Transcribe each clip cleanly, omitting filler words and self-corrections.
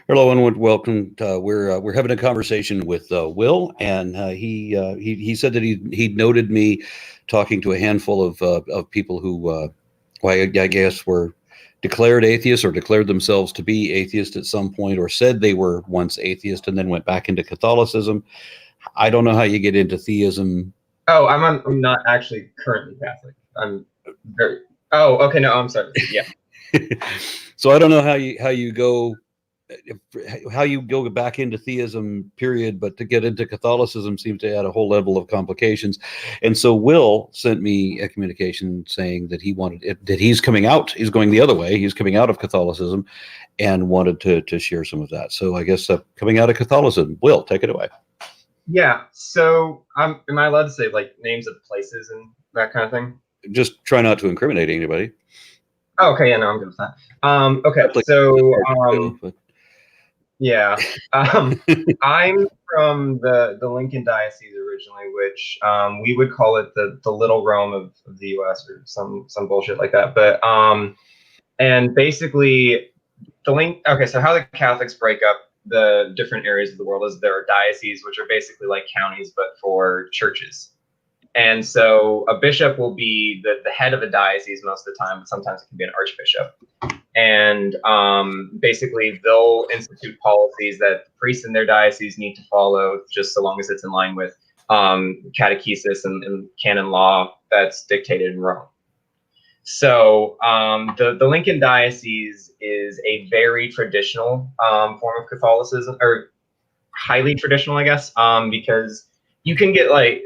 Hello and welcome. We're having a conversation with Will, and he said that he noted me talking to a handful of people who, well, I guess were declared atheists or declared themselves to be atheist at some point, or said they were once atheist and then went back into Catholicism. I don't know how you get into theism. Oh, I'm not actually currently Catholic. I'm very. Oh, okay. No, I'm sorry. Yeah. So I don't know how you go back into theism, period, but to get into Catholicism seems to add a whole level of complications. And so Will sent me a communication saying that he's coming out, he's going the other way, he's coming out of Catholicism, and wanted to share some of that. So I guess coming out of Catholicism. Will, take it away. Yeah. So, am I allowed to say like names of places and that kind of thing? Just try not to incriminate anybody. Oh, okay. Yeah. No, I'm good with that. Okay. Like, So, but yeah. Um, I'm from the Lincoln Diocese originally, which we would call it the Little Rome of the U.S. or some bullshit like that. But and basically okay, so how the Catholics break up the different areas of the world is there are dioceses, which are basically like counties, but for churches. And so a bishop will be the head of a diocese most of the time, but sometimes it can be an archbishop. And basically, they'll institute policies that priests in their diocese need to follow, just so long as it's in line with catechesis and canon law that's dictated in Rome. So the Lincoln Diocese is a very traditional form of Catholicism, or highly traditional, I guess, because you can get like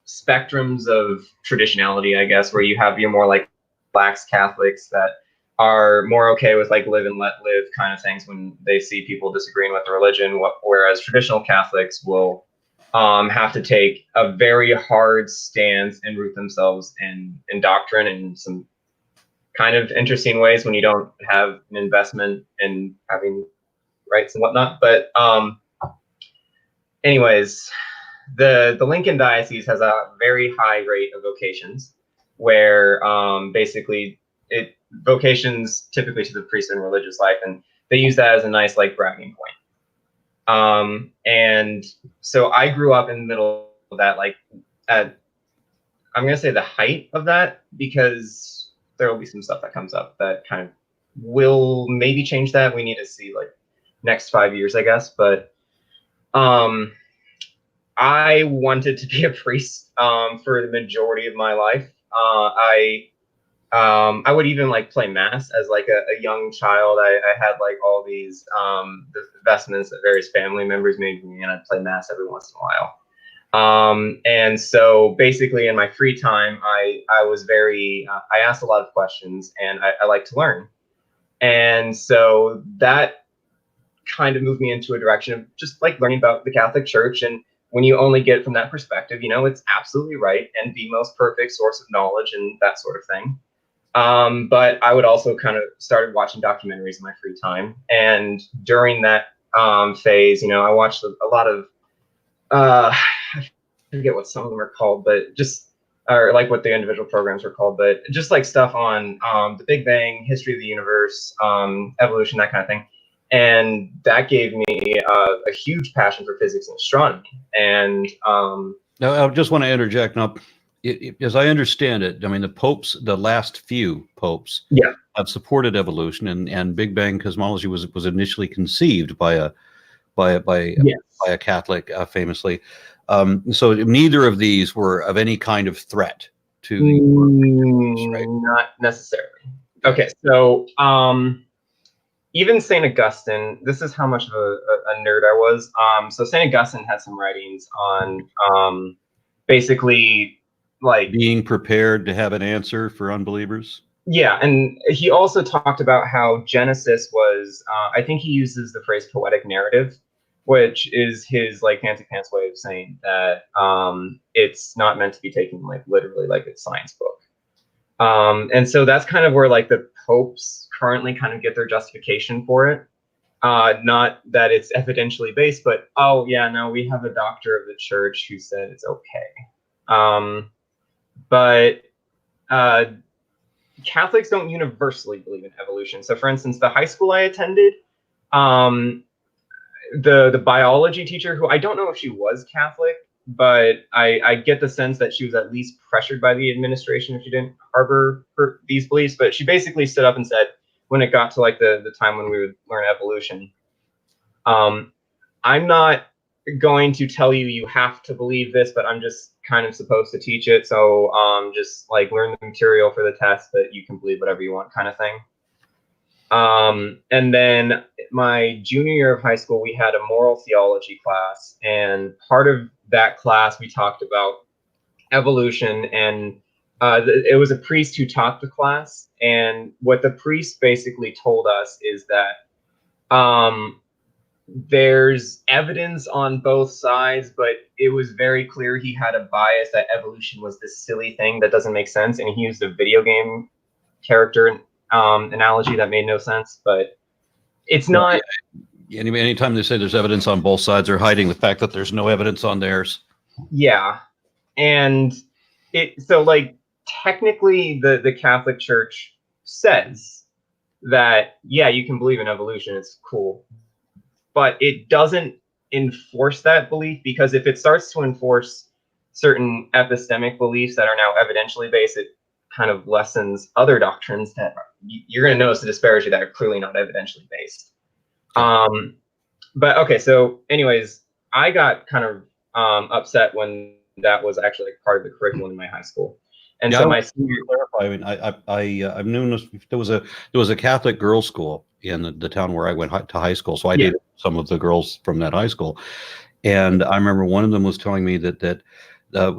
spectrums of traditionality, I guess, where you have your more like lax Catholics that are more okay with like live and let live kind of things when they see people disagreeing with the religion, whereas traditional Catholics will have to take a very hard stance and root themselves in doctrine and some kind of interesting ways when you don't have an investment in having rights and whatnot. But anyways, the Lincoln Diocese has a very high rate of vocations, where basically vocations typically to the priesthood and religious life, and they use that as a nice like bragging point. And so I grew up in the middle of that, like at I'm gonna say the height of that, because there will be some stuff that comes up that kind of will maybe change that. We need to see like next 5 years, I guess. But I wanted to be a priest for the majority of my life. I would even like play mass as like a young child. I had like all these vestments that various family members made me, and I'd play mass every once in a while. And so basically in my free time, I was very, I asked a lot of questions, and I like to learn. And so that kind of moved me into a direction of just like learning about the Catholic Church. And when you only get it from that perspective, it's absolutely right and the most perfect source of knowledge and that sort of thing. But I would also kind of started watching documentaries in my free time. And during that phase, I watched a lot of, I forget what some of them are called, but just, or like what the individual programs were called, but just like stuff on the Big Bang, history of the universe, evolution, that kind of thing. And that gave me a huge passion for physics and astronomy. And now I just want to interject. Now, as I understand it, I mean the last few popes, yeah, have supported evolution, and Big Bang cosmology was initially conceived by a Catholic, famously. So neither of these were of any kind of threat to the universe, right? Not necessarily. Okay, so even St. Augustine, this is how much of a nerd I was. So St. Augustine had some writings on basically like being prepared to have an answer for unbelievers. Yeah, and he also talked about how Genesis was, I think he uses the phrase poetic narrative, which is his like fancy pants way of saying that it's not meant to be taken like literally like a science book. And so that's kind of where like the popes currently kind of get their justification for it. Not that it's evidentially based, but oh yeah, no, we have a doctor of the church who said it's okay. But Catholics don't universally believe in evolution. So, for instance, the high school I attended, the biology teacher, who I don't know if she was Catholic, but I get the sense that she was at least pressured by the administration if she didn't harbor these beliefs. But she basically stood up and said, when it got to like the time when we would learn evolution, I'm not going to tell you you have to believe this, but I'm just kind of supposed to teach it. So just like learn the material for the test, but you can believe whatever you want, kind of thing. And then my junior year of high school, we had a moral theology class, and part of that class we talked about evolution, and it was a priest who taught the class, and what the priest basically told us is that there's evidence on both sides, but it was very clear he had a bias that evolution was this silly thing that doesn't make sense, and he used a video game character analogy that made no sense, but it's not. Anytime they say there's evidence on both sides, they're hiding the fact that there's no evidence on theirs. Yeah, and so like technically the Catholic Church says that, yeah, you can believe in evolution, it's cool, but it doesn't enforce that belief, because if it starts to enforce certain epistemic beliefs that are now evidentially based, it kind of lessens other doctrines that you're going to notice the disparity that are clearly not evidentially based. But okay, so anyways, I got kind of upset when that was actually like part of the curriculum in my high school. And so my senior, clarify, I mean, I've known there was a Catholic girls' school in the town where I went to high school, so I dated some of the girls from that high school, and I remember one of them was telling me that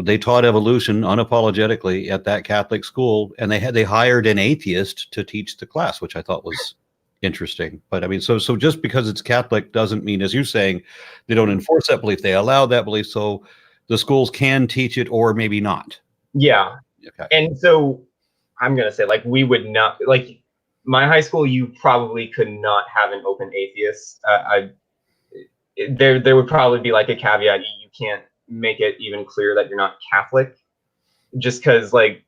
they taught evolution unapologetically at that Catholic school, and they hired an atheist to teach the class, which I thought was interesting. But I mean, so just because it's Catholic doesn't mean, as you're saying, they don't enforce that belief. They allow that belief, so the schools can teach it or maybe not. Yeah. Okay. And so I'm gonna say, like, we would not, like, my high school, you probably could not have an open atheist. There would probably be like a caveat: you can't make it even clear that you're not Catholic, just because, like,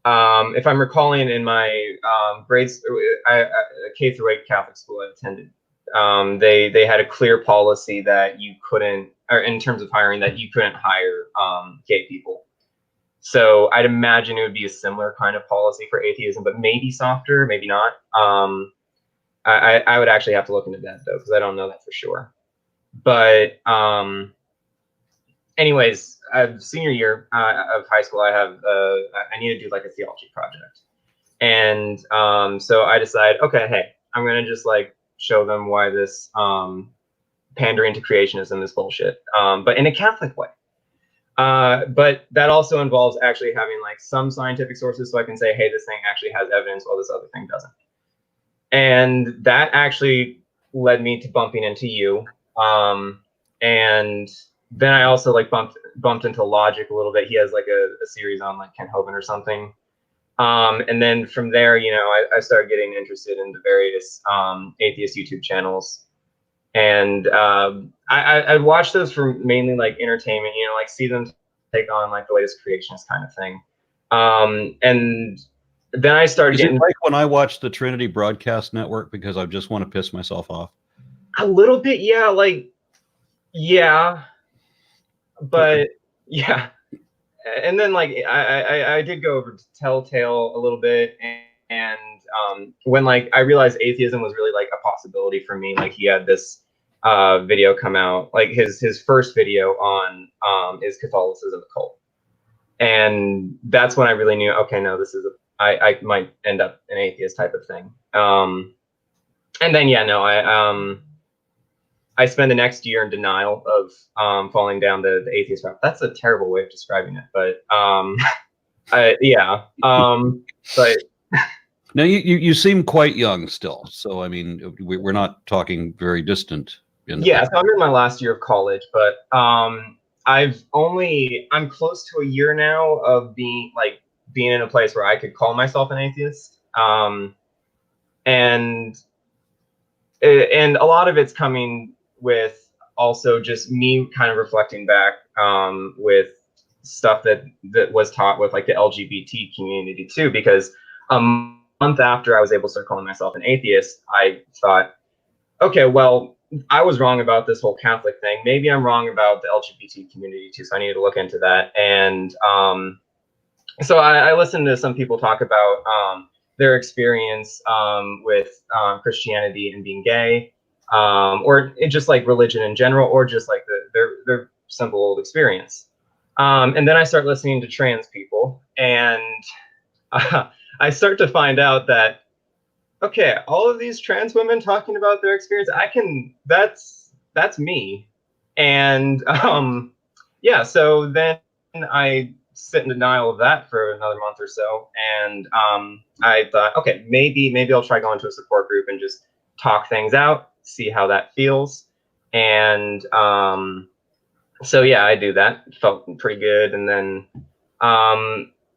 if I'm recalling in my grades, a K through 8 Catholic school I attended, they had a clear policy that you couldn't, or in terms of hiring, that you couldn't hire gay people. So I'd imagine it would be a similar kind of policy for atheism, but maybe softer, maybe not. I would actually have to look into that though, because I don't know that for sure. But anyways, senior year of high school, I need to do like a theology project, and so I decided, okay, hey, I'm gonna just like show them why this pandering to creationism is bullshit, but in a Catholic way. But that also involves actually having like some scientific sources, so I can say, hey, this thing actually has evidence while this other thing doesn't. And that actually led me to bumping into you. And then I also like bumped into Logic a little bit. He has like a series on like Ken Hovind or something. And then from there, you know, I started getting interested in the various atheist YouTube channels. And I'd watch those for mainly like entertainment, you know, like see them take on like the latest creationist kind of thing. And then I started getting, like when I watch the Trinity Broadcast Network because I just want to piss myself off. A little bit, yeah, like, yeah, but yeah. And then like I did go over to Telltale a little bit, and when like I realized atheism was really like a possibility for me, like he had this video come out, like his first video on is Catholicism a cult, and that's when I really knew, okay, no, this is I might end up an atheist type of thing. And then yeah, no, I spent the next year in denial of falling down the atheist route. That's a terrible way of describing it, but yeah. But now you seem quite young still, so I mean we're not talking very distant. Yeah, so I'm in my last year of college, but I'm close to a year now of being in a place where I could call myself an atheist, and a lot of it's coming with also just me kind of reflecting back with stuff that was taught with like the LGBT community too, because a month after I was able to start calling myself an atheist, I thought, okay, well, I was wrong about this whole Catholic thing. Maybe I'm wrong about the LGBT community too, so I need to look into that. And so I listened to some people talk about their experience with Christianity and being gay, or just like religion in general, or just like their simple old experience. And then I start listening to trans people, and I start to find out that, okay, all of these trans women talking about their experience, that's me. And yeah, so then I sit in denial of that for another month or so, and I thought, okay, maybe I'll try going to a support group and just talk things out, see how that feels. And so yeah, I do that. It felt pretty good. And then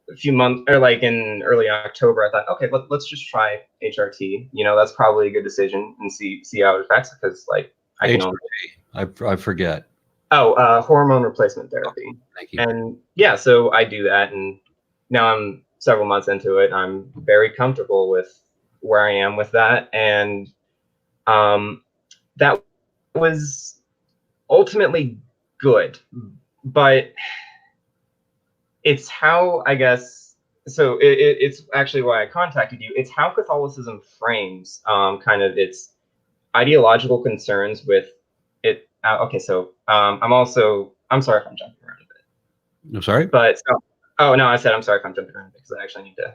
a few months, or like in early October, I thought, okay, let's just try HRT. You know, that's probably a good decision, and see how it affects, because like I can only, I forget. hormone replacement therapy. Thank you. And yeah, so I do that, and now I'm several months into it. I'm very comfortable with where I am with that, and that was ultimately good, but it's how, I guess, so it's actually why I contacted you. It's how Catholicism frames kind of its ideological concerns with it. Okay, so I'm sorry if I'm jumping around a bit. I'm sorry? But so, oh no, I said I'm sorry if I'm jumping around because I actually need to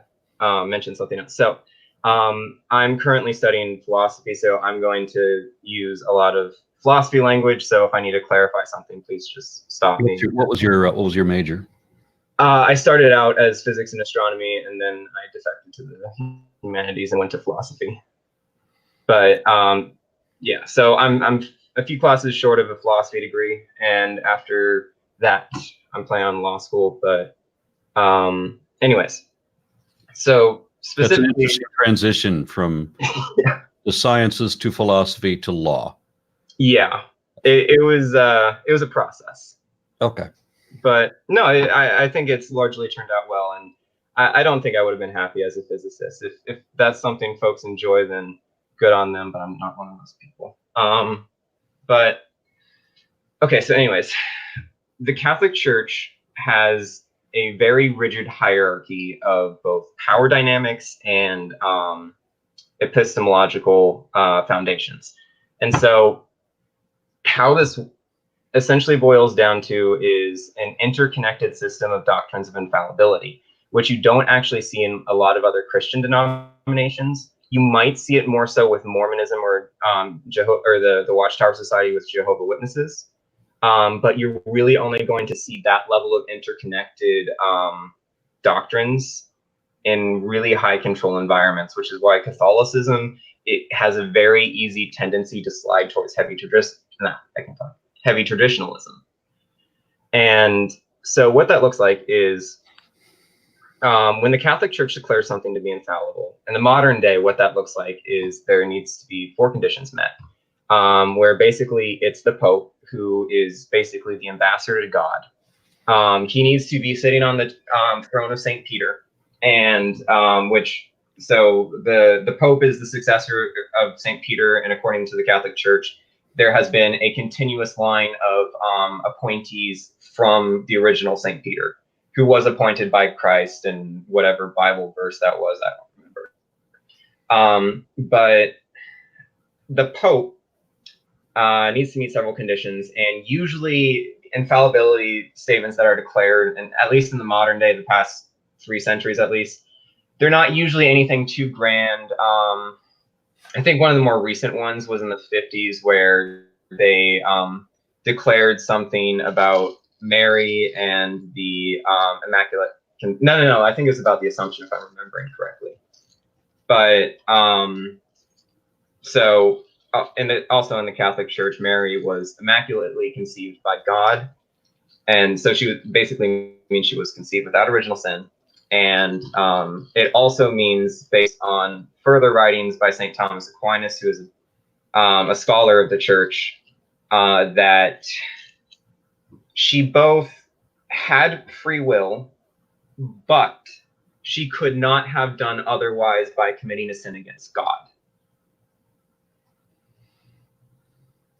mention something else. So I'm currently studying philosophy, so I'm going to use a lot of philosophy language. So if I need to clarify something, please just stop me. What was your major? I started out as physics and astronomy, and then I defected to the humanities and went to philosophy. But yeah, so I'm a few classes short of a philosophy degree, and after that, I'm planning on law school. But anyways, so That's an specifically, interesting transition from the sciences to philosophy to law. yeah, it was a process. Okay. But no, I think it's largely turned out well, and I don't think I would have been happy as a physicist. If that's something folks enjoy, then good on them, but I'm not one of those people. But okay, so anyways, the Catholic Church has a very rigid hierarchy of both power dynamics and epistemological foundations. And so how this essentially boils down to is an interconnected system of doctrines of infallibility, which you don't actually see in a lot of other Christian denominations. You might see it more so with Mormonism or the Watchtower Society with Jehovah's Witnesses, but you're really only going to see that level of interconnected doctrines in really high control environments, which is why Catholicism, it has a very easy tendency to slide towards heavy traditionalism. And so what that looks like is when the Catholic Church declares something to be infallible, in the modern day, what that looks like is there needs to be 4 conditions met, where basically it's the Pope, who is basically the ambassador to God. He needs to be sitting on the throne of St. Peter, and so the Pope is the successor of St. Peter, and according to the Catholic Church, there has been a continuous line of appointees from the original St. Peter, who was appointed by Christ, and whatever Bible verse that was, I don't remember. But the Pope needs to meet several conditions, and usually infallibility statements that are declared, and at least in the modern day, the past 3 centuries at least, they're not usually anything too grand. I think one of the more recent ones was in the 50s, where they declared something about Mary and the Immaculate. No, I think it was about the Assumption, if I'm remembering correctly. But so, and also in the Catholic Church, Mary was immaculately conceived by God, and so she was basically means she was conceived without original sin. And it also means, based on further writings by St. Thomas Aquinas, who is a scholar of the Church, that she both had free will, but she could not have done otherwise by committing a sin against God.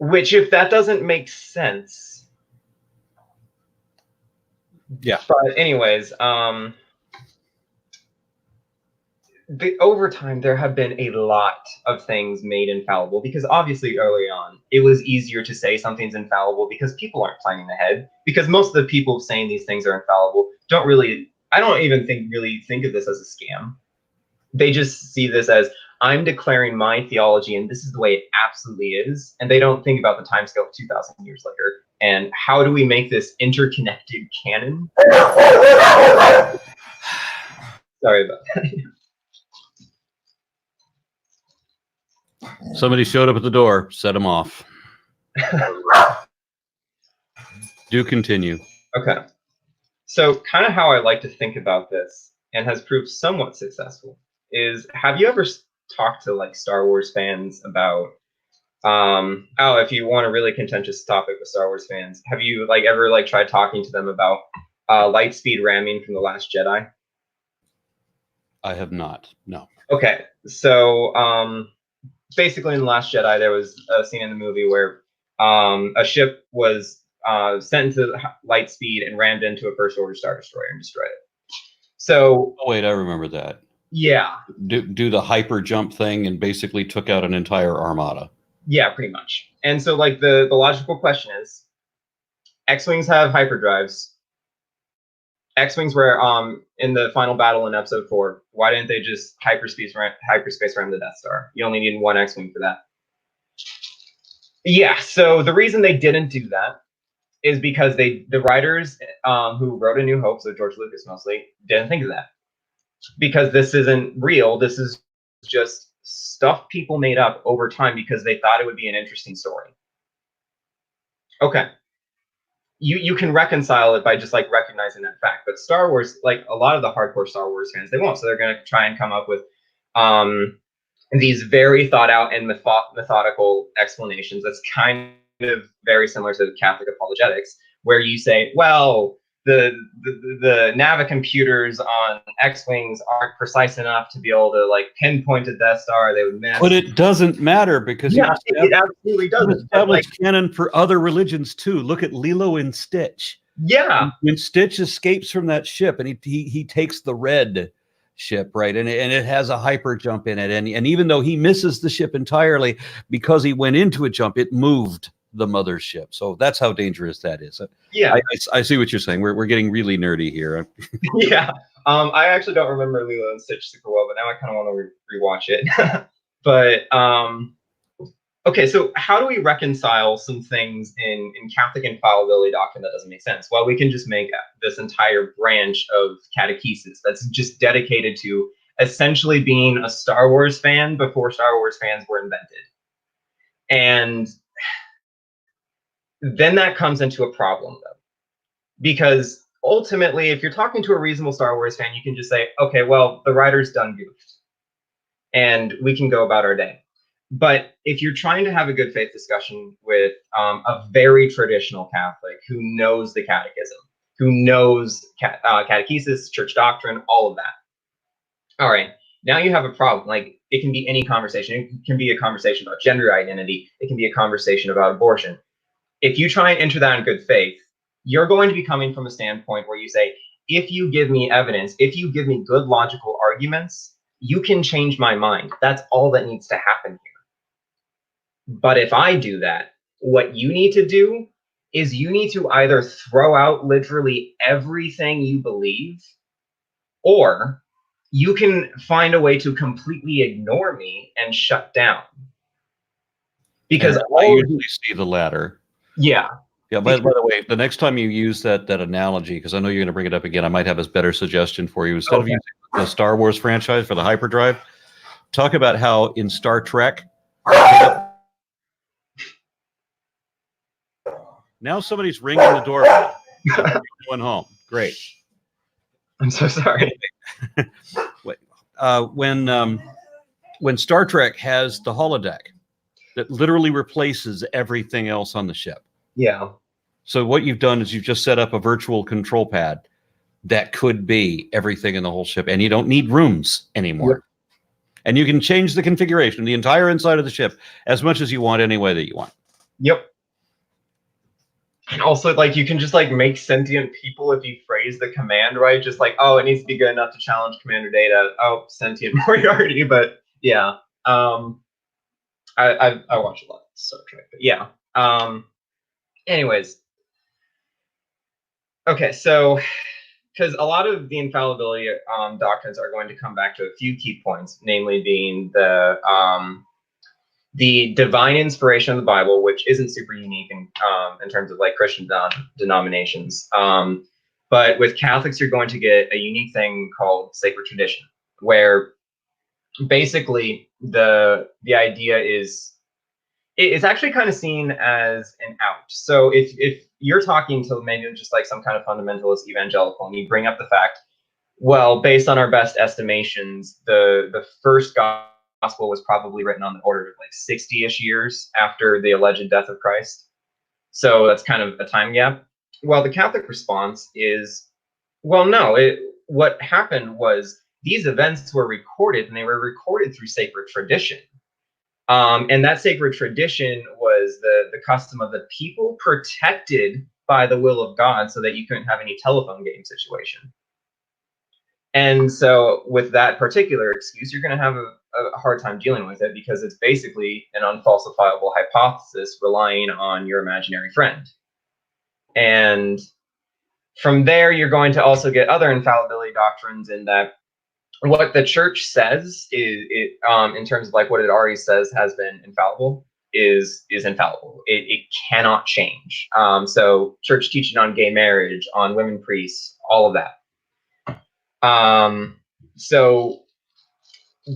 Which, if that doesn't make sense. Yeah. But anyways, over time, there have been a lot of things made infallible, because obviously early on, it was easier to say something's infallible because people aren't planning ahead. Because most of the people saying these things are infallible I don't even really think of this as a scam. They just see this as, I'm declaring my theology and this is the way it absolutely is. And they don't think about the timescale of 2,000 years later. And how do we make this interconnected canon? Sorry about that. Somebody showed up at the door, set him off. Do continue. Okay. So kind of how I like to think about this, and has proved somewhat successful, is, have you ever talked to like Star Wars fans about, if you want a really contentious topic with Star Wars fans, have you like ever like tried talking to them about light speed ramming from The Last Jedi? I have not. No. Okay. So basically in The Last Jedi, there was a scene in the movie where a ship was sent into light speed and rammed into a First Order Star Destroyer and destroyed it. So, oh wait, I remember that. Yeah. Do the hyper jump thing and basically took out an entire armada. Yeah, pretty much. And so, like, the logical question is, X-wings have hyperdrives. X-wings were in the final battle in Episode 4. Why didn't they just hyperspace ram the Death Star? You only need one X-wing for that. Yeah. So the reason they didn't do that is because the writers who wrote A New Hope, so George Lucas mostly, didn't think of that. Because this isn't real. This is just stuff people made up over time because they thought it would be an interesting story. Okay. You can reconcile it by just like recognizing that fact. But Star Wars, like a lot of the hardcore Star Wars fans, they won't. So they're going to try and come up with these very thought out and methodical explanations. That's kind of very similar to Catholic apologetics, where you say, well, the navicomputers on X-wings aren't precise enough to be able to like pinpoint a Death Star. They would miss. But it doesn't matter because it absolutely doesn't. Established canon for other religions too. Look at Lilo and Stitch. Yeah. When Stitch escapes from that ship and he takes the red ship, right, and it has a hyper jump in it, and even though he misses the ship entirely because he went into a jump, it moved the mothership. So that's how dangerous that is. Yeah, I see what you're saying. We're getting really nerdy here. Yeah. I actually don't remember Lilo and Stitch super well, but now I kind of want to rewatch it. But okay, so how do we reconcile some things in Catholic infallibility doctrine that doesn't make sense? Well, we can just make this entire branch of catechesis that's just dedicated to essentially being a Star Wars fan before Star Wars fans were invented. And then that comes into a problem, though, because ultimately, if you're talking to a reasonable Star Wars fan, you can just say, okay, well, the writer's done goofed, and we can go about our day. But if you're trying to have a good faith discussion with a very traditional Catholic who knows the catechism, who knows catechesis, church doctrine, all of that, all right, now you have a problem. Like, it can be any conversation. It can be a conversation about gender identity. It can be a conversation about abortion. If you try and enter that in good faith, you're going to be coming from a standpoint where you say, if you give me evidence, if you give me good logical arguments, you can change my mind. That's all that needs to happen here. But if I do that, what you need to do is you need to either throw out literally everything you believe, or you can find a way to completely ignore me and shut down. Because I usually see the latter. Yeah. Yeah. By the way, the next time you use that analogy, because I know you're going to bring it up again, I might have a better suggestion for you. Instead of using the Star Wars franchise for the hyperdrive, talk about how in Star Trek. Now somebody's ringing the doorbell. Going home. Great. I'm so sorry. When Star Trek has the holodeck that literally replaces everything else on the ship. Yeah. So what you've done is you've just set up a virtual control pad that could be everything in the whole ship, and you don't need rooms anymore. Yep. And you can change the configuration, the entire inside of the ship, as much as you want, any way that you want. Yep. And also, like, you can just like make sentient people if you phrase the command right. Just like, oh, it needs to be good enough to challenge Commander Data. Oh, sentient Moriarty. But yeah, I watch a lot of Star Trek. But yeah. Anyways, okay, so because a lot of the infallibility doctrines are going to come back to a few key points, namely being the divine inspiration of the Bible, which isn't super unique in terms of like Christian denominations. But with Catholics, you're going to get a unique thing called sacred tradition, where basically the idea is it's actually kind of seen as an out. So if you're talking to maybe just like some kind of fundamentalist evangelical and you bring up the fact, well, based on our best estimations, the first gospel was probably written on the order of like 60-ish years after the alleged death of Christ. So that's kind of a time gap. Well, the Catholic response is, well, no, what happened was these events were recorded, and they were recorded through sacred tradition. And that sacred tradition was the custom of the people, protected by the will of God, so that you couldn't have any telephone game situation. And so with that particular excuse, you're going to have a hard time dealing with it, because it's basically an unfalsifiable hypothesis relying on your imaginary friend. And from there, you're going to also get other infallibility doctrines, in that what the church says is, in terms of like what it already says has been infallible, is infallible. It cannot change. So church teaching on gay marriage, on women priests, all of that. So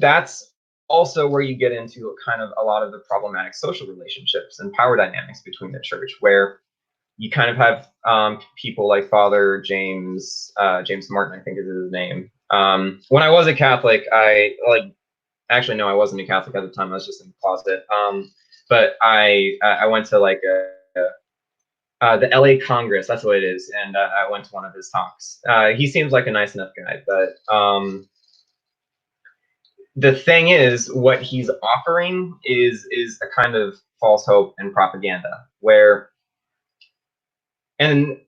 that's also where you get into kind of a lot of the problematic social relationships and power dynamics between the church, where you kind of have people like Father James Martin, I think is his name. When I was a Catholic, actually, no, I wasn't a Catholic at the time. I was just in the closet. But I went to like the LA Congress, that's what it is, and I went to one of his talks. He seems like a nice enough guy, but the thing is, what he's offering is a kind of false hope and propaganda, where, and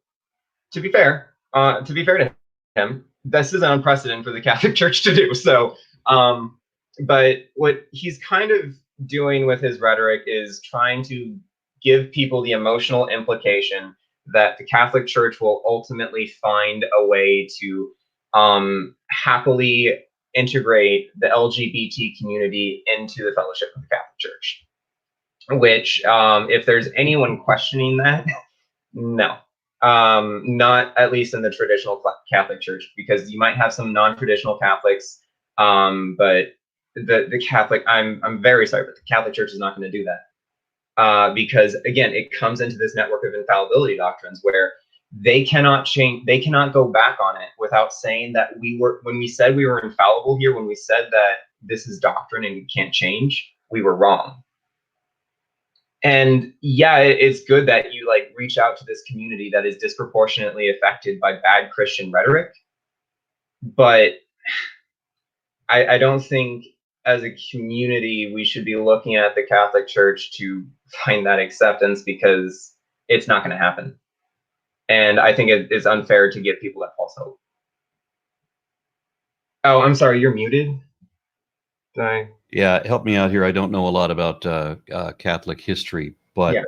to be fair to him, this is unprecedented for the Catholic Church to do. So, but what he's kind of doing with his rhetoric is trying to give people the emotional implication that the Catholic Church will ultimately find a way to happily integrate the LGBT community into the fellowship of the Catholic Church. Which, if there's anyone questioning that, no. Not at least in the traditional Catholic Church, because you might have some non-traditional Catholics, but the Catholic, I'm very sorry, but the Catholic Church is not going to do that, because again, it comes into this network of infallibility doctrines where they cannot change, they cannot go back on it without saying that when we said we were infallible here, when we said that this is doctrine and it can't change, we were wrong. And yeah, it's good that you like reach out to this community that is disproportionately affected by bad Christian rhetoric. But I don't think as a community we should be looking at the Catholic Church to find that acceptance, because it's not going to happen. And I think it is unfair to give people that false hope. Oh, I'm sorry, you're muted. Yeah, help me out here. I don't know a lot about Catholic history, but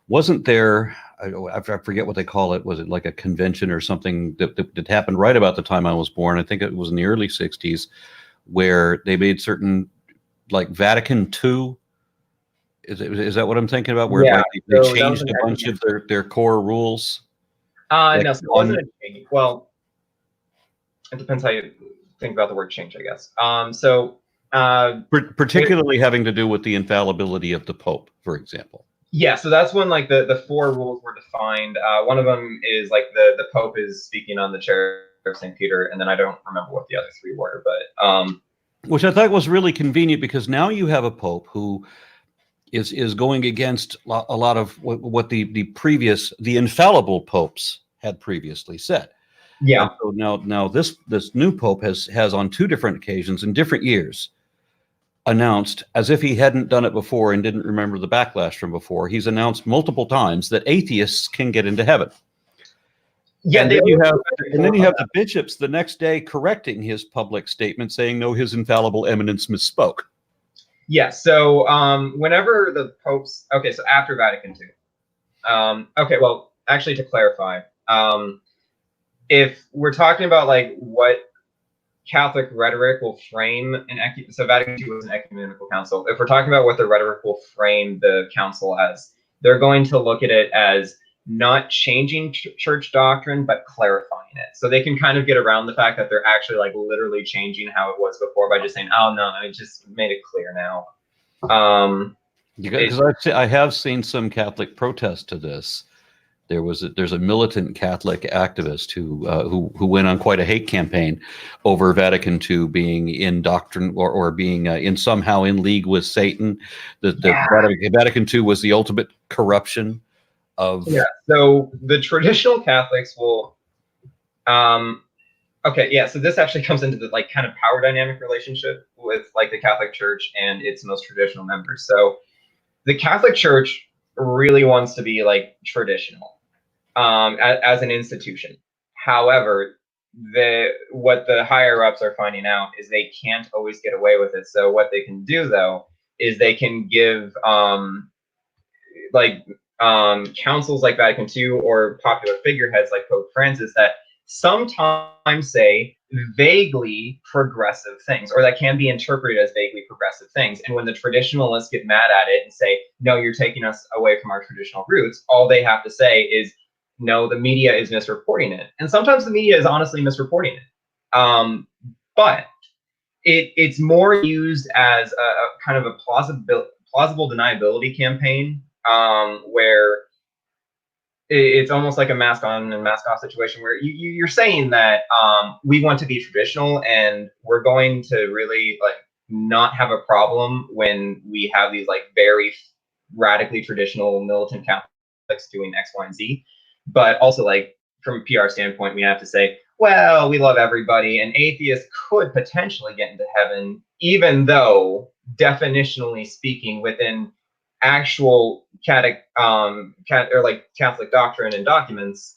wasn't there, I forget what they call it, was it like a convention or something that happened right about the time I was born? I think it was in the early 60s, where they made certain, like Vatican II, is that what I'm thinking about? Where like, they changed a bunch of their core rules? No, so it wasn't a change. Well, it depends how you think about the word change, I guess. Particularly having to do with the infallibility of the Pope, for example. Yeah, so that's when like the 4 rules were defined. One of them is like the Pope is speaking on the chair of St. Peter, and then I don't remember what the other 3 were, but which I thought was really convenient, because now you have a Pope who is going against a lot of what the infallible popes had previously said. Yeah. And so now this new Pope has on 2 different occasions in different years announced, as if he hadn't done it before and didn't remember the backlash from before, he's announced multiple times that atheists can get into heaven. Yeah, and then you have the bishops the next day correcting his public statement, saying, no, His Infallible Eminence misspoke. Yeah, so whenever the popes, okay, so after Vatican II, okay, well, actually, to clarify, if we're talking about like what Catholic rhetoric will frame so Vatican II was an ecumenical council. If we're talking about what the rhetoric will frame the council as, they're going to look at it as not changing church doctrine, but clarifying it. So they can kind of get around the fact that they're actually like literally changing how it was before by just saying, oh no, I just made it clear now. Because I have seen some Catholic protest to this. There's a militant Catholic activist who went on quite a hate campaign over Vatican II being in doctrine or being in somehow in league with Satan. Vatican II was the ultimate corruption of. Yeah. So the traditional Catholics will. Okay. Yeah. So this actually comes into the like kind of power dynamic relationship with like the Catholic Church and its most traditional members. So the Catholic Church really wants to be like traditional. As an institution. However, what the higher ups are finding out is they can't always get away with it. So what they can do though is they can give councils like Vatican II or popular figureheads like Pope Francis that sometimes say vaguely progressive things, or that can be interpreted as vaguely progressive things. And when the traditionalists get mad at it and say, no, you're taking us away from our traditional roots, all they have to say is, no, the media is misreporting it. And sometimes the media is honestly misreporting it. But it's more used as a kind of a plausible deniability campaign, where it's almost like a mask on and mask off situation where you're saying that we want to be traditional and we're going to really like not have a problem when we have these like very radically traditional militant Catholics doing X, Y, and Z. But also, like, from a PR standpoint, we have to say, well, we love everybody, and atheists could potentially get into heaven, even though, definitionally speaking, within actual Catholic doctrine and documents,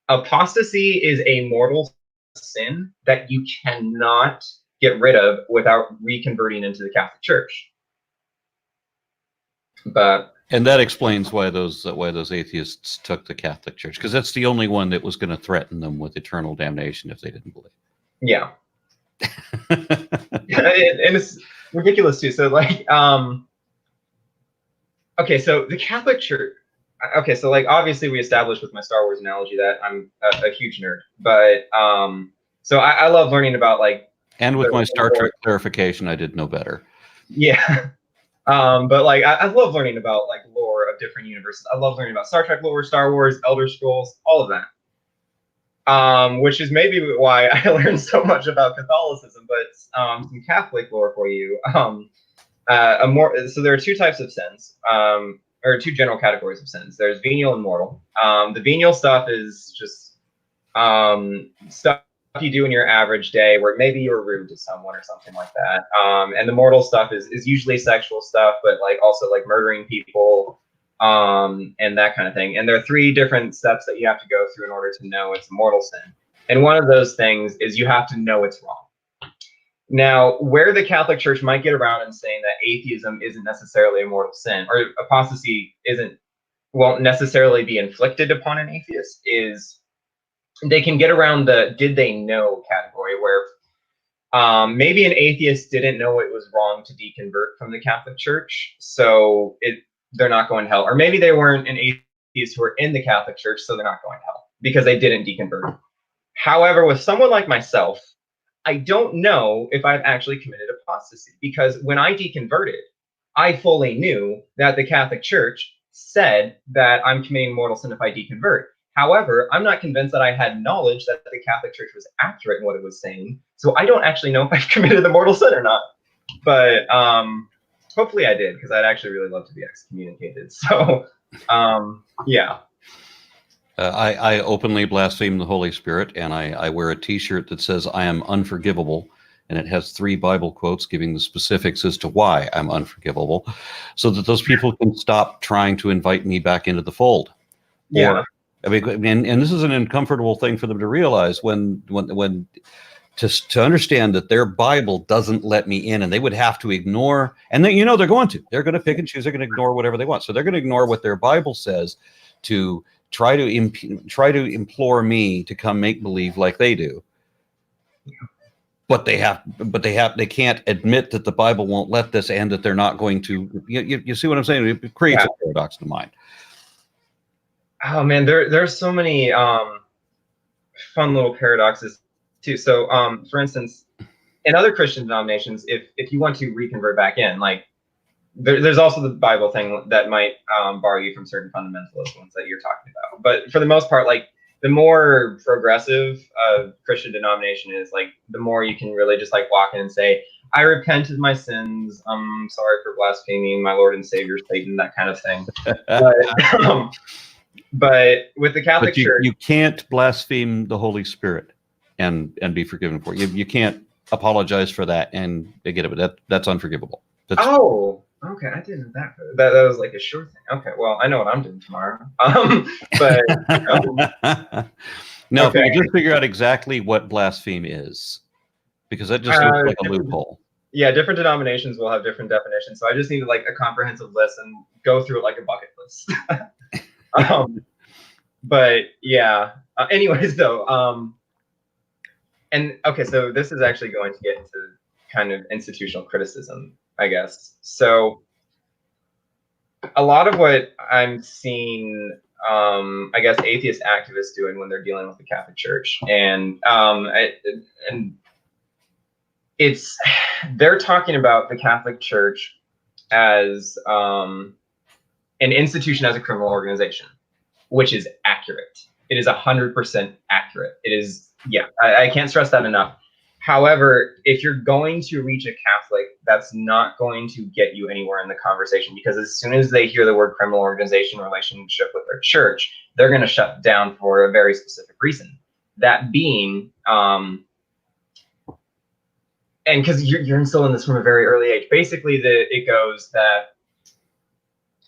apostasy is a mortal sin that you cannot get rid of without reconverting into the Catholic Church. And that explains why those atheists took the Catholic Church, because that's the only one that was going to threaten them with eternal damnation if they didn't believe. Yeah. and it's ridiculous too. So like, okay, so the Catholic Church. Okay, so like obviously we established with my Star Wars analogy that I'm a huge nerd, but so I love learning about like. And with my Star Trek clarification, I did know better. Yeah. But like I love learning about like lore of different universes. I love learning about Star Trek lore, Star Wars, Elder Scrolls, all of that. Which is maybe why I learned so much about Catholicism. But some Catholic lore for you. So there are two types of sins, or two general categories of sins. There's venial and mortal. The venial stuff is just stuff you do in your average day where maybe you're rude to someone or something like that. And the mortal stuff is usually sexual stuff, but like also like murdering people, and that kind of thing. And there are three different steps that you have to go through in order to know it's a mortal sin. And one of those things is you have to know it's wrong. Now, where the Catholic Church might get around and saying that atheism isn't necessarily a mortal sin, or apostasy won't necessarily be inflicted upon an atheist, is they can get around the did they know category, where maybe an atheist didn't know it was wrong to deconvert from the Catholic Church, so they're not going to hell. Or maybe they weren't an atheist who were in the Catholic Church, so they're not going to hell because they didn't deconvert. However, with someone like myself, I don't know if I've actually committed apostasy, because when I deconverted, I fully knew that the Catholic Church said that I'm committing mortal sin if I deconvert. However, I'm not convinced that I had knowledge that the Catholic Church was accurate in what it was saying, so I don't actually know if I've committed the mortal sin or not. But hopefully I did, because I'd actually really love to be excommunicated. So, yeah. I openly blaspheme the Holy Spirit, and I wear a T-shirt that says I am unforgivable, and it has 3 Bible quotes giving the specifics as to why I'm unforgivable, so that those people can stop trying to invite me back into the fold. Yeah. Or, I mean, and this is an uncomfortable thing for them to realize when to understand that their Bible doesn't let me in, and they would have to ignore, and they, they're going to pick and choose, they're going to ignore whatever they want. So they're going to ignore what their Bible says to try to implore me to come make believe like they do. But they can't admit that the Bible won't let this, and that they're not going to. You see what I'm saying? It creates a paradox in the mind. Oh man, there's so many fun little paradoxes too. So, for instance, in other Christian denominations, if you want to reconvert back in, like there's also the Bible thing that might bar you from certain fundamentalist ones that you're talking about. But for the most part, like the more progressive Christian denomination is, like the more you can really just like walk in and say, I repent of my sins. I'm sorry for blaspheming my Lord and Savior Satan, that kind of thing. But with the Catholic Church, you can't blaspheme the Holy Spirit and be forgiven for it. You can't apologize for that and get it. That's unforgivable. Okay, I didn't know that was like a sure thing. Okay, well, I know what I'm doing tomorrow. But now, if we just figure out exactly what blaspheme is, because that just looks like a loophole. Yeah, different denominations will have different definitions. So I just needed like a comprehensive list and go through it like a bucket list. But yeah. Anyways, though, and okay, so this is actually going to get into kind of institutional criticism, I guess. So a lot of what I'm seeing, I guess, atheist activists doing when they're dealing with the Catholic Church, and they're talking about the Catholic Church as an institution, as a criminal organization, which is accurate. It is 100% accurate. It is, yeah, I can't stress that enough. However, if you're going to reach a Catholic, that's not going to get you anywhere in the conversation, because as soon as they hear the word criminal organization relationship with their church, they're going to shut down for a very specific reason. That being, and because you're instilling this from a very early age, basically it goes that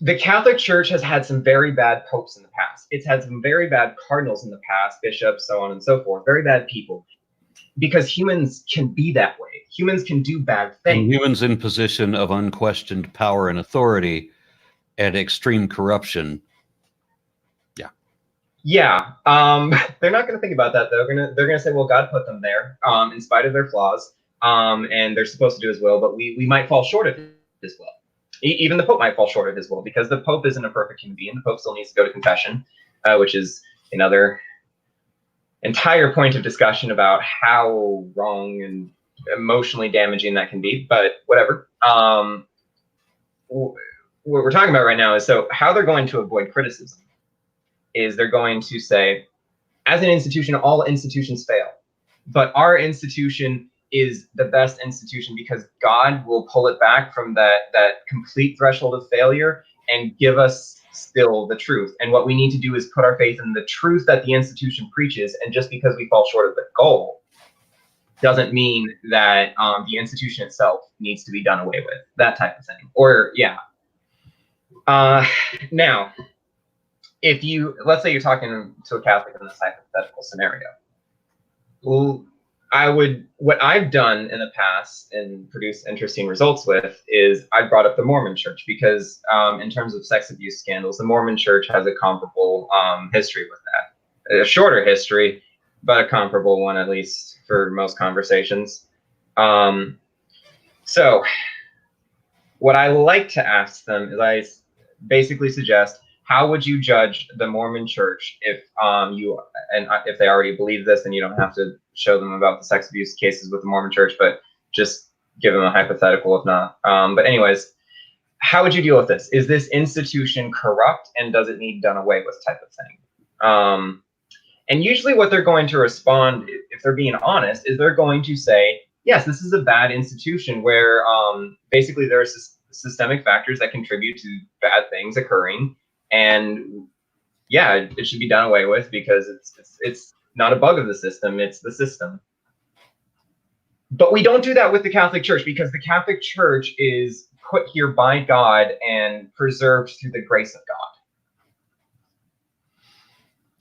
the Catholic Church has had some very bad popes in the past. It's had some very bad cardinals in the past, bishops, so on and so forth, very bad people. Because humans can be that way. Humans can do bad things. And humans in position of unquestioned power and authority and extreme corruption. Yeah. Yeah. They're not going to think about that, though. They're gonna say, well, God put them there, in spite of their flaws, and they're supposed to do His will, but we might fall short of His will. Even the Pope might fall short of His will, because the Pope isn't a perfect human being. The Pope still needs to go to confession, which is another entire point of discussion about how wrong and emotionally damaging that can be, but whatever. What we're talking about right now is, so how they're going to avoid criticism is they're going to say, as an institution, all institutions fail, but our institution is the best institution because God will pull it back from that complete threshold of failure and give us still the truth. And what we need to do is put our faith in the truth that the institution preaches. And just because we fall short of the goal doesn't mean that the institution itself needs to be done away with, that type of thing. Or, yeah. Now, if let's say you're talking to a Catholic in this hypothetical scenario, what I've done in the past and produced interesting results with is I brought up the Mormon Church, because in terms of sex abuse scandals, the Mormon Church has a comparable history with that. A shorter history, but a comparable one, at least for most conversations. So what I like to ask them is, I basically suggest, how would you judge the Mormon Church if if they already believe this, and you don't have to show them about the sex abuse cases with the Mormon Church, but just give them a hypothetical if not. But anyways, how would you deal with this? Is this institution corrupt, and does it need done away with, type of thing? And usually what they're going to respond, if they're being honest, is they're going to say, yes, this is a bad institution where basically there are systemic factors that contribute to bad things occurring. And yeah, it should be done away with, because it's not a bug of the system, it's the system. But we don't do that with the Catholic Church, because the Catholic Church is put here by God and preserved through the grace of God.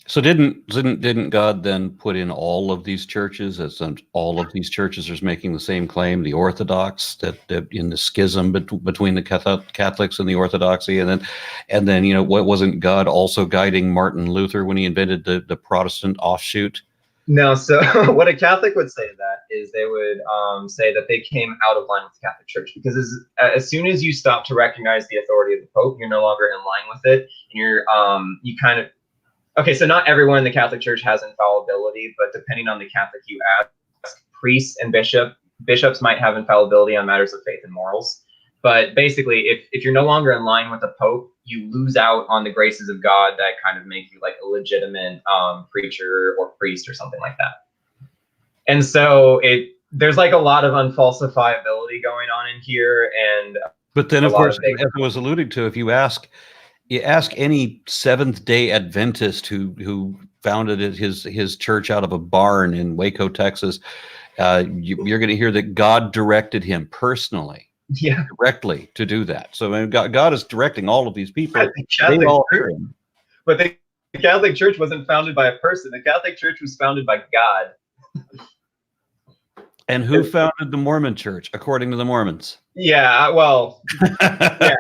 So didn't God then put in all of these churches, as all of these churches are making the same claim, the Orthodox, that in the schism between the Catholics and the Orthodoxy, and then what, wasn't God also guiding Martin Luther when he invented the Protestant offshoot? No, so what a Catholic would say to that is they would say that they came out of line with the Catholic Church, because as soon as you stop to recognize the authority of the Pope, you're no longer in line with it. And you kind of, okay, so not everyone in the Catholic Church has infallibility, but depending on the Catholic you ask, priests and bishops might have infallibility on matters of faith and morals. But basically, if you're no longer in line with the Pope, you lose out on the graces of God that kind of make you like a legitimate preacher or priest or something like that. And so there's like a lot of unfalsifiability going on in here. But then, of course, as I was alluding to, if you ask any Seventh-day Adventist who founded his church out of a barn in Waco, Texas, you're going to hear that God directed him personally, directly to do that. So I mean, God is directing all of these people. They all hear him. But the Catholic Church wasn't founded by a person. The Catholic Church was founded by God. And who founded the Mormon Church, according to the Mormons? Yeah, well, yeah.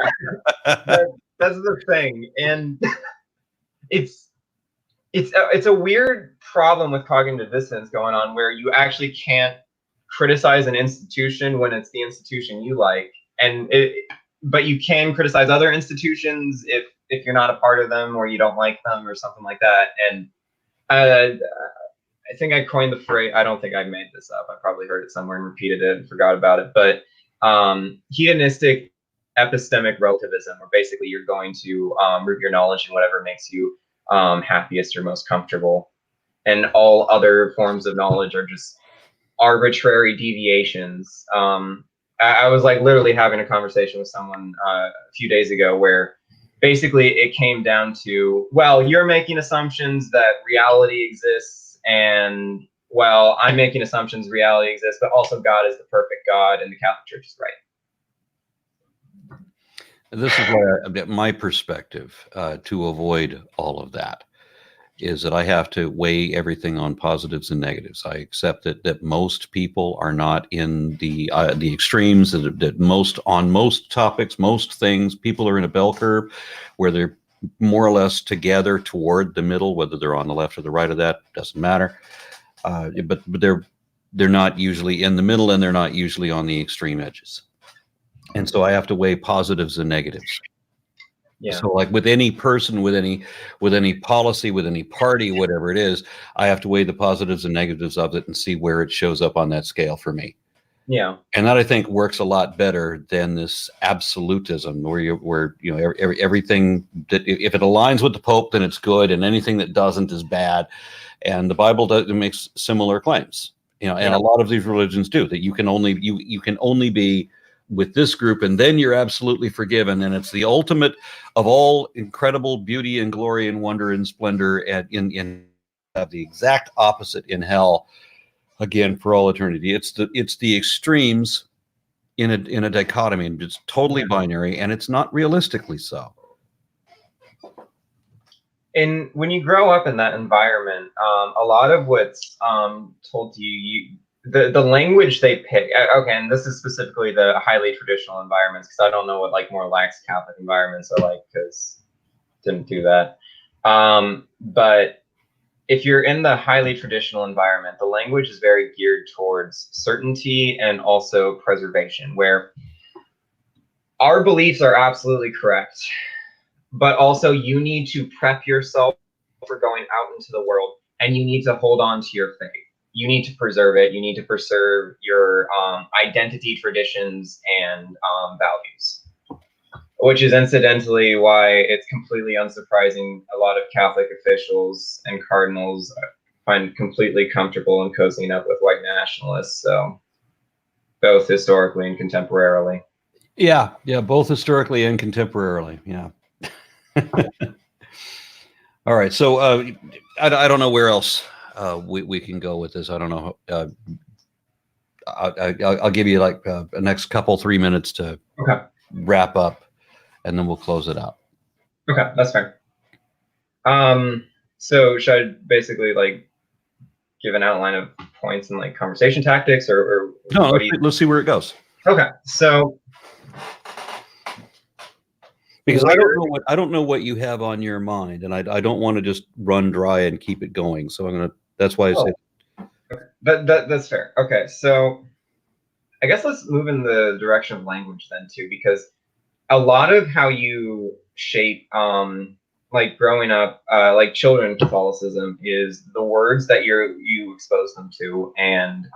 That's the thing, and it's a weird problem with cognitive dissonance going on, where you actually can't criticize an institution when it's the institution you like, but you can criticize other institutions if you're not a part of them or you don't like them or something like that. And I think I coined the phrase. I don't think I made this up. I probably heard it somewhere and repeated it and forgot about it. But hedonistic epistemic relativism, where basically you're going to root your knowledge in whatever makes you happiest or most comfortable, and all other forms of knowledge are just arbitrary deviations. I was like literally having a conversation with someone a few days ago where basically it came down to, well, you're making assumptions that reality exists, and well, I'm making assumptions reality exists, but also God is the perfect God and the Catholic Church is right. This is why my perspective to avoid all of that is that I have to weigh everything on positives and negatives. I accept that most people are not in the extremes, that on most topics, most things, people are in a bell curve where they're more or less together toward the middle, whether they're on the left or the right of that, doesn't matter. But they're not usually in the middle, and they're not usually on the extreme edges. And so I have to weigh positives and negatives. Yeah. So like with any person, with any policy, with any party, whatever it is, I have to weigh the positives and negatives of it and see where it shows up on that scale for me. Yeah. And that I think works a lot better than this absolutism where everything that if it aligns with the Pope, then it's good, and anything that doesn't is bad. And the Bible makes similar claims, and a lot of these religions do, that you can only be with this group, and then you're absolutely forgiven, and it's the ultimate of all incredible beauty and glory and wonder and splendor, and in have the exact opposite in hell, again for all eternity. It's the extremes in a dichotomy, and it's totally binary, and it's not realistically so. And when you grow up in that environment, a lot of what's told to you, the language they pick, okay, and this is specifically the highly traditional environments, because I don't know what like more lax Catholic environments are like, because didn't do that. But if you're in the highly traditional environment, the language is very geared towards certainty and also preservation, where our beliefs are absolutely correct, but also you need to prep yourself for going out into the world, and you need to hold on to your faith. You need to preserve it. You need to preserve your identity, traditions, and values, which is incidentally why it's completely unsurprising a lot of Catholic officials and cardinals find completely comfortable in cozying up with white nationalists. So both historically and contemporarily. Yeah, both historically and contemporarily. Yeah. All right. So I don't know where else we can go with this. I don't know. I'll give you like the next couple 3 minutes to Okay. wrap up, and then we'll close it out. Okay, that's fair. So should I basically like give an outline of points and like conversation tactics, or No, what do you? let's see where it goes. Okay, so Because I don't know what you have on your mind, and I don't want to just run dry and keep it going. So that's why I said. That's fair. Okay, so I guess let's move in the direction of language then too, because a lot of how you shape like growing up, like children in Catholicism, is the words that you expose them to, and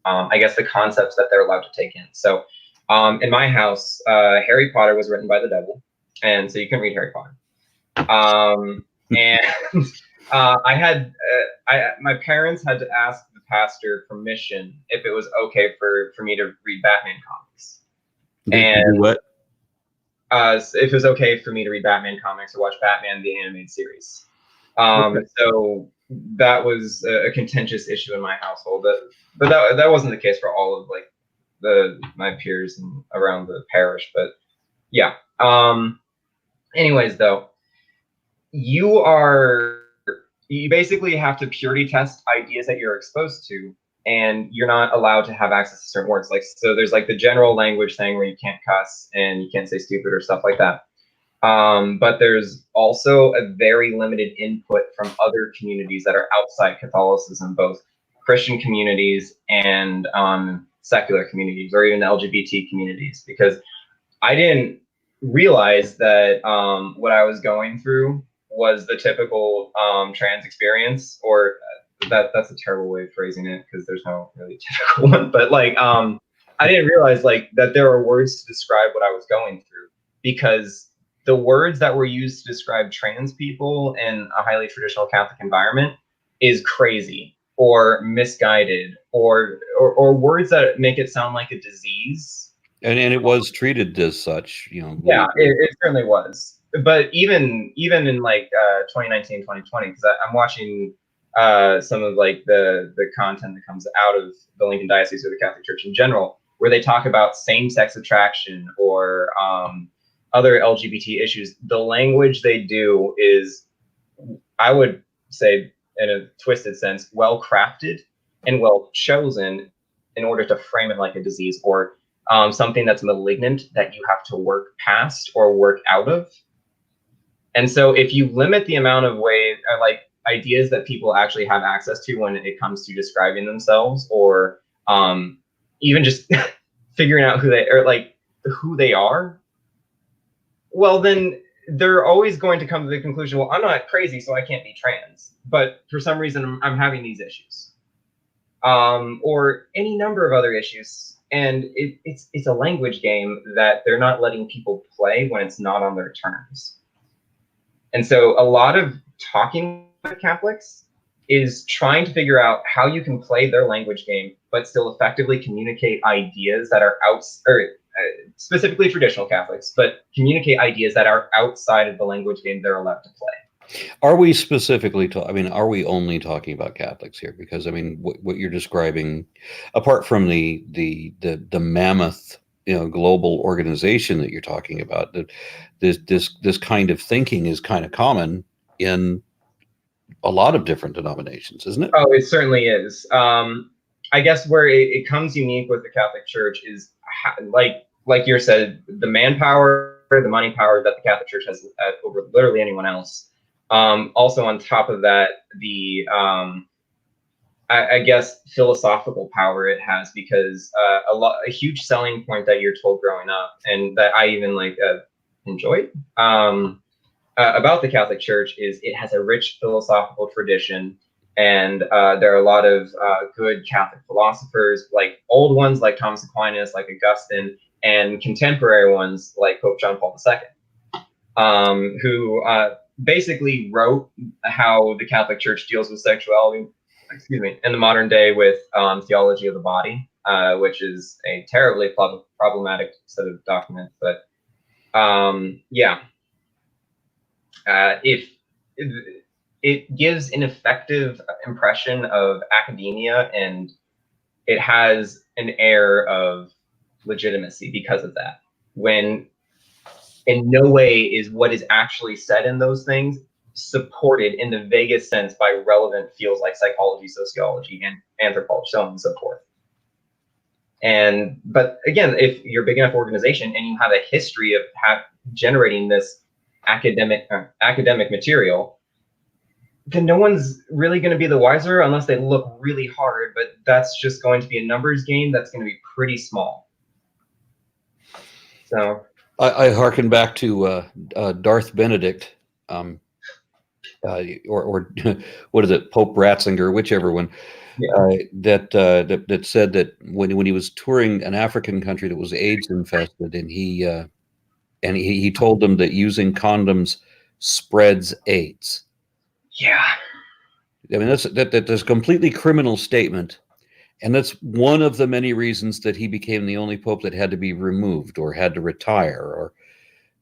I guess the concepts that they're allowed to take in. So in my house, Harry Potter was written by the devil, and so you can read Harry Potter. And my parents had to ask the pastor permission if it was okay for me to read Batman comics. And what? If it was okay for me to read Batman comics or watch Batman the animated series. Okay. So that was a contentious issue in my household. But that wasn't the case for all of like my peers and around the parish. But yeah. Anyways, though, you basically have to purity test ideas that you're exposed to, and you're not allowed to have access to certain words. Like, so there's like the general language thing where you can't cuss and you can't say stupid or stuff like that. But there's also a very limited input from other communities that are outside Catholicism, both Christian communities and secular communities, or even LGBT communities, because I didn't realize that what I was going through was the typical trans experience, or that's a terrible way of phrasing it because there's no really typical one, but like I didn't realize like that there are words to describe what I was going through, because the words that were used to describe trans people in a highly traditional Catholic environment is crazy or misguided, or words that make it sound like a disease. And it was treated as such, Yeah, it certainly was. But even in like 2019, 2020, because I'm watching some of like the content that comes out of the Lincoln Diocese or the Catholic Church in general, where they talk about same-sex attraction or other LGBT issues. The language they do is, I would say, in a twisted sense, well crafted and well chosen in order to frame it like a disease, or something that's malignant that you have to work past or work out of. And so if you limit the amount of ways, or like ideas that people actually have access to when it comes to describing themselves, or even just figuring out who they are, well, then they're always going to come to the conclusion, well, I'm not crazy, so I can't be trans. But for some reason, I'm having these issues. Or any number of other issues. And it's a language game that they're not letting people play when it's not on their terms. And so a lot of talking with Catholics is trying to figure out how you can play their language game, but still effectively communicate ideas that are specifically traditional Catholics, but communicate ideas that are outside of the language game they're allowed to play. Are we specifically are we only talking about Catholics here? Because I mean, what you're describing, apart from the mammoth, global organization that you're talking about, that this kind of thinking is kind of common in a lot of different denominations, isn't it? Oh, it certainly is. I guess where it comes unique with the Catholic Church is like you said, the manpower, the money power that the Catholic Church has over literally anyone else. Also, on top of that, the I guess philosophical power it has, because a huge selling point that you're told growing up, and that I even enjoyed about the Catholic Church, is it has a rich philosophical tradition, and there are a lot of good Catholic philosophers, like old ones like Thomas Aquinas, like Augustine, and contemporary ones like Pope John Paul II, who basically wrote how the Catholic Church deals with sexuality, in the modern day, with theology of the body, which is a terribly problematic set of documents. But if it gives an effective impression of academia, and it has an air of legitimacy because of that, when in no way is what is actually said in those things supported in the vaguest sense by relevant fields like psychology, sociology, and anthropology, so on and so forth. But again, if you're a big enough organization and you have a history of generating this academic material, then no one's really going to be the wiser unless they look really hard. But that's just going to be a numbers game that's going to be pretty small. So I hearken back to Darth Benedict, or what is it, Pope Ratzinger, whichever one, that said that when he was touring an African country that was AIDS infested, and he told them that using condoms spreads AIDS. Yeah, I mean that's a completely criminal statement. And that's one of the many reasons that he became the only pope that had to be removed or had to retire or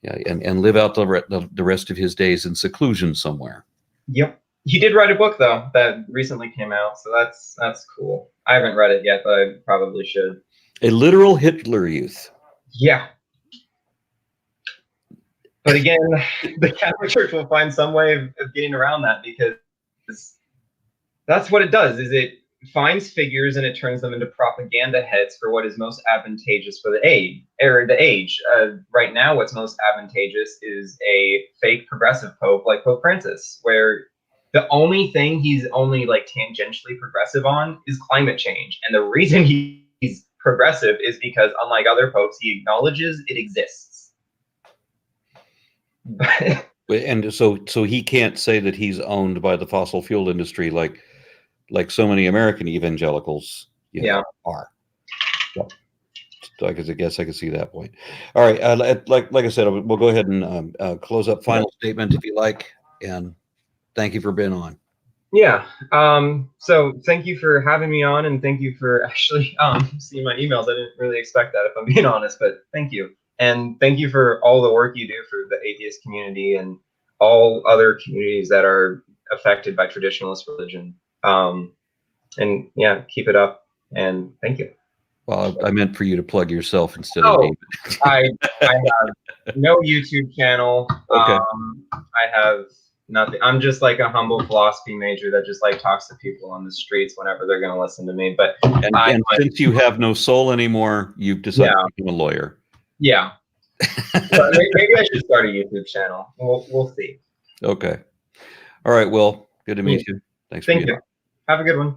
and live out the rest of his days in seclusion somewhere. Yep. He did write a book though that recently came out, so that's cool. I haven't read it yet, but I probably should. A literal Hitler Youth. Yeah. But again, the Catholic Church will find some way of getting around that, because that's what it does, is it finds figures and it turns them into propaganda heads for what is most advantageous for the age. Right now, what's most advantageous is a fake progressive pope like Pope Francis, where the only thing he's only like tangentially progressive on is climate change. And the reason he's progressive is because, unlike other popes, he acknowledges it exists. And so he can't say that he's owned by the fossil fuel industry like so many American evangelicals are. So I guess I can see that point. All right, like I said, we'll go ahead and close up. Final statement, if you like, and thank you for being on. Yeah. So thank you for having me on, and thank you for actually seeing my emails. I didn't really expect that, if I'm being honest, but thank you. And thank you for all the work you do for the atheist community and all other communities that are affected by traditionalist religion. And yeah, keep it up, and thank you. Well, I meant for you to plug yourself instead of David. I have no YouTube channel. Okay. I have nothing. I'm just like a humble philosophy major that just like talks to people on the streets whenever they're going to listen to me. But and since you have no soul anymore, you've decided to become a lawyer. Yeah. But maybe I should start a YouTube channel. We'll see. Okay. All right. Well, good to meet you. Thanks for being here. Have a good one.